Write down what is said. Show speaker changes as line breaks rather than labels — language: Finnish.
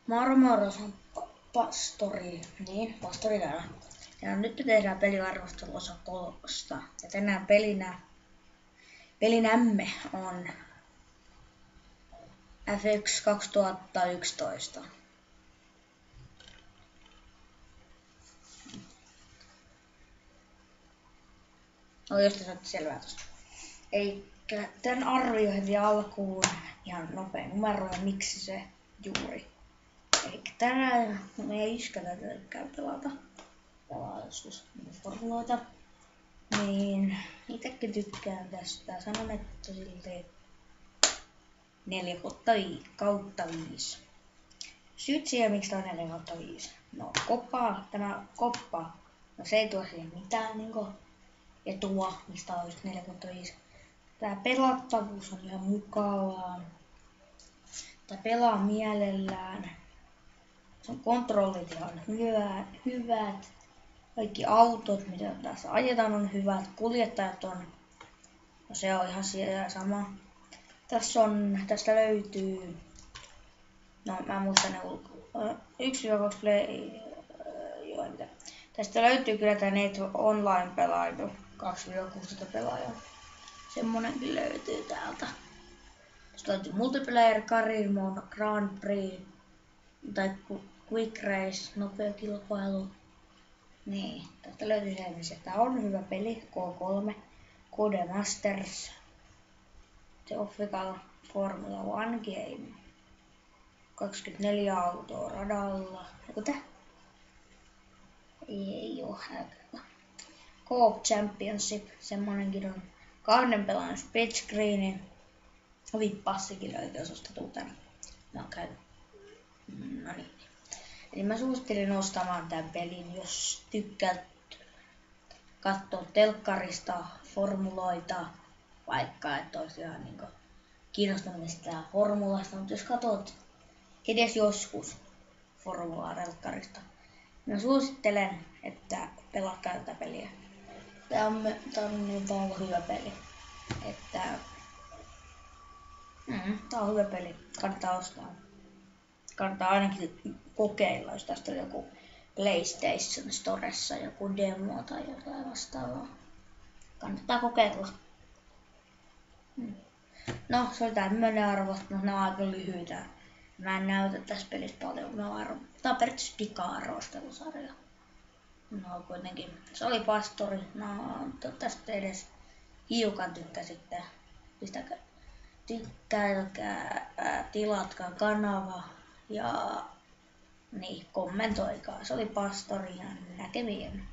Marmaros on pastori. Niin, pastori täällä. Ja nyt me tehdään peliarvostelu osa 3. Ja tänään pelinämme on FX 2011. No jos te saatte selvää tosta. Eikä tän arvio heti alkuun ihan nopea numero ja miksi se juuri. Eikä tänään meidän iskä tätä tykkää pelata joskus formuloita. Niin itekin tykkään tästä. Sanon, että silti 4/5. Syyt siihen, miksi tää on 4/5. No tämä koppa, no se ei tuo siihen mitään niinku etua, mistä on just 4/5. Tää pelattavuus on ihan mukavaa. Tää pelaa mielellään. Sen kontrollit ihan hyvät. Kaikki autot, mitä tässä ajetaan, on hyvät. Kuljettajat on, no se on ihan siellä sama. Tästä löytyy, no mä muistan ne 1-2 play, joo mitä. Tästä löytyy kyllä tää Nitro Online pelailu, 2-16 pelaajaa. Semmonenkin löytyy täältä. Tästä löytyy Multiplayer, Career Mode, Grand Prix, tai Quick Race, nopea kilpailu. Niin, tästä löytyy se, että tää on hyvä peli, K3, Codemasters, The Official Formula 1 Game, 24 autoa radalla, ei oo häkää. Co-op Championship, semmonenkin on 2 pelaajan split screeni, VIP-passikin löytyy, jos ostatuu tän. No niin. Eli mä suosittelen ostamaan tämän pelin, jos tykkäät katsoa telkkarista formuloita, vaikka et olisi ihan niinku kiinnostunut mistään formulasta, mutta jos katsot edes joskus formulaa telkkarista, mä suosittelen, että pelatkaa tätä peliä. Tää on hyvä peli. Tää on hyvä peli, kannattaa ostaa. Kannattaa ainakin kokeilla, jos tästä on joku PlayStation Storessa joku demo tai jotain vastaavaa. Kannattaa kokeilla. No, se oli tämmönen arvostus, mutta ne on aika lyhyitä. Mä en näytä tässä pelissä paljon. Tää on periaatteessa pika-arvostelusarja. No kuitenkin. Se oli pastori. No, tästä edes hiukan tykkäsitte. Tykkäilkää, tilatkaa kanava ja niin, kommentoikaa. Se oli pastori ja näkemiin.